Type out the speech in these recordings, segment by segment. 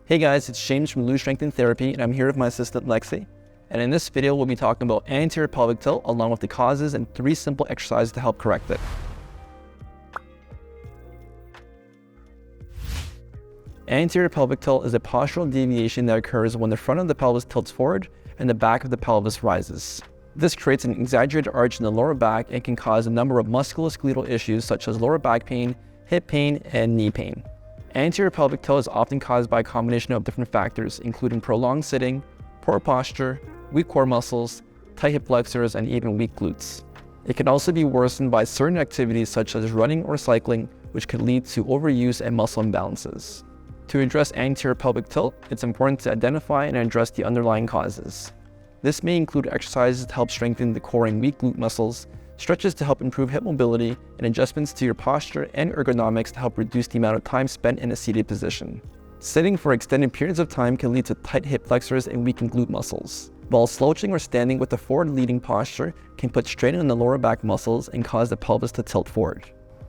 Hey guys, it's James from Glute Strength and Therapy, and I'm here with my assistant Lexi. And in this video, we'll be talking about anterior pelvic tilt along with the causes and 3 simple exercises to help correct it. Anterior pelvic tilt is a postural deviation that occurs when the front of the pelvis tilts forward and the back of the pelvis rises. This creates an exaggerated arch in the lower back and can cause a number of musculoskeletal issues such as lower back pain, hip pain, and knee pain. Anterior pelvic tilt is often caused by a combination of different factors, including prolonged sitting, poor posture, weak core muscles, tight hip flexors, and even weak glutes. It can also be worsened by certain activities such as running or cycling, which could lead to overuse and muscle imbalances. To address anterior pelvic tilt, it's important to identify and address the underlying causes. This may include exercises to help strengthen the core and weak glute muscles, stretches to help improve hip mobility, and adjustments to your posture and ergonomics to help reduce the amount of time spent in a seated position. Sitting for extended periods of time can lead to tight hip flexors and weakened glute muscles, while slouching or standing with a forward-leaning posture can put strain on the lower back muscles and cause the pelvis to tilt forward.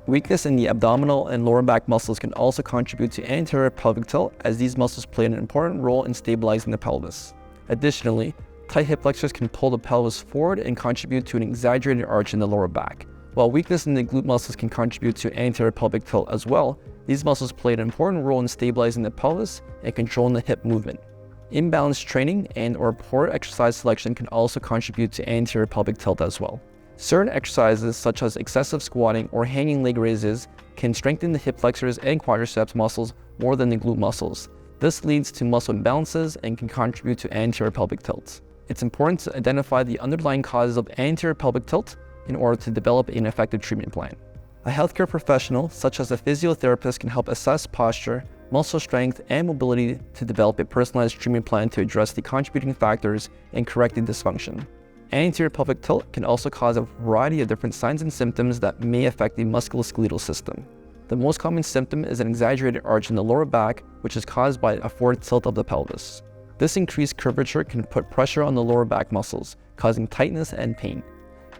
Weakness in the abdominal and lower back muscles can also contribute to anterior pelvic tilt, as these muscles play an important role in stabilizing the pelvis. Additionally, tight hip flexors can pull the pelvis forward and contribute to an exaggerated arch in the lower back. While weakness in the glute muscles can contribute to anterior pelvic tilt as well, these muscles play an important role in stabilizing the pelvis and controlling the hip movement. Imbalanced training and/or poor exercise selection can also contribute to anterior pelvic tilt as well. Certain exercises such as excessive squatting or hanging leg raises can strengthen the hip flexors and quadriceps muscles more than the glute muscles. This leads to muscle imbalances and can contribute to anterior pelvic tilt. It's important to identify the underlying causes of anterior pelvic tilt in order to develop an effective treatment plan. A healthcare professional, such as a physiotherapist, can help assess posture, muscle strength, and mobility to develop a personalized treatment plan to address the contributing factors and correct the dysfunction. Anterior pelvic tilt can also cause a variety of different signs and symptoms that may affect the musculoskeletal system. The most common symptom is an exaggerated arch in the lower back, which is caused by a forward tilt of the pelvis. This increased curvature can put pressure on the lower back muscles, causing tightness and pain.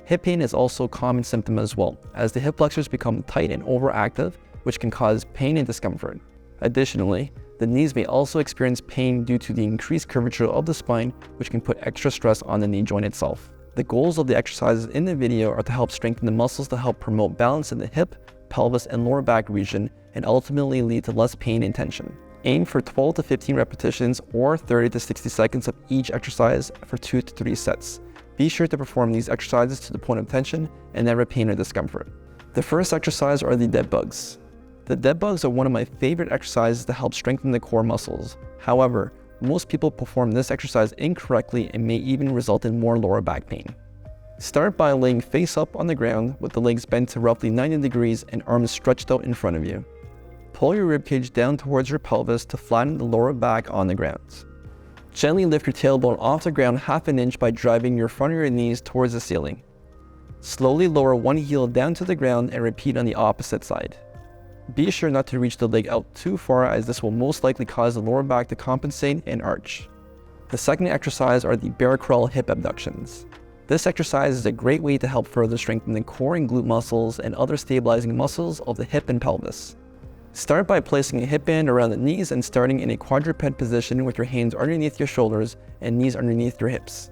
Hip pain is also a common symptom as well, as the hip flexors become tight and overactive, which can cause pain and discomfort. Additionally, the knees may also experience pain due to the increased curvature of the spine, which can put extra stress on the knee joint itself. The goals of the exercises in the video are to help strengthen the muscles to help promote balance in the hip, pelvis, and lower back region, and ultimately lead to less pain and tension. Aim for 12 to 15 repetitions or 30 to 60 seconds of each exercise for 2 to 3 sets. Be sure to perform these exercises to the point of tension and never pain or discomfort. The first exercise are the Deadbugs. The Deadbugs are one of my favorite exercises to help strengthen the core muscles. However, most people perform this exercise incorrectly and may even result in more lower back pain. Start by laying face up on the ground with the legs bent to roughly 90 degrees and arms stretched out in front of you. Pull your ribcage down towards your pelvis to flatten the lower back on the ground. Gently lift your tailbone off the ground half an inch by driving your front of your knees towards the ceiling. Slowly lower one heel down to the ground and repeat on the opposite side. Be sure not to reach the leg out too far, as this will most likely cause the lower back to compensate and arch. The second exercise are the bear crawl hip abductions. This exercise is a great way to help further strengthen the core and glute muscles and other stabilizing muscles of the hip and pelvis. Start by placing a hip band around the knees and starting in a quadruped position with your hands underneath your shoulders and knees underneath your hips.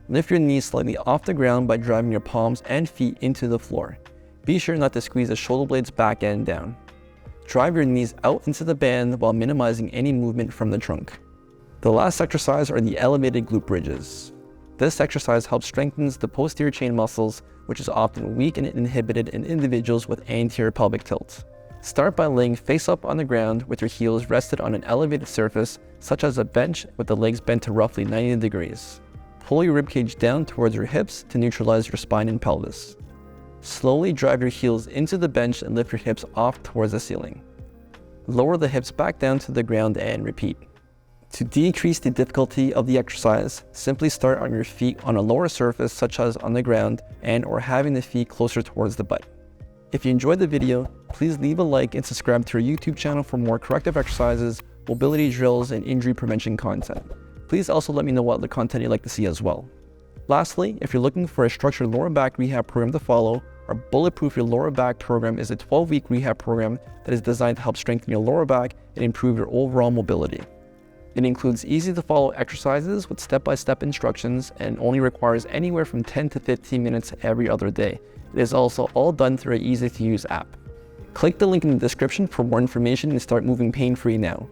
Lift your knees slightly off the ground by driving your palms and feet into the floor. Be sure not to squeeze the shoulder blades back and down. Drive your knees out into the band while minimizing any movement from the trunk. The last exercise are the elevated glute bridges. This exercise helps strengthen the posterior chain muscles, which is often weak and inhibited in individuals with anterior pelvic tilt. Start by laying face up on the ground with your heels rested on an elevated surface, such as a bench, with the legs bent to roughly 90 degrees. Pull your ribcage down towards your hips to neutralize your spine and pelvis. Slowly drive your heels into the bench and lift your hips off towards the ceiling. Lower the hips back down to the ground and repeat. To decrease the difficulty of the exercise, simply start on your feet on a lower surface, such as on the ground and/or having the feet closer towards the butt. If you enjoyed the video, please leave a like and subscribe to our YouTube channel for more corrective exercises, mobility drills, and injury prevention content. Please also let me know what other content you'd like to see as well. Lastly, if you're looking for a structured lower back rehab program to follow, our Bulletproof Your Lower Back program is a 12-week rehab program that is designed to help strengthen your lower back and improve your overall mobility. It includes easy-to-follow exercises with step-by-step instructions and only requires anywhere from 10 to 15 minutes every other day. It is also all done through an easy-to-use app. Click the link in the description for more information and start moving pain-free now.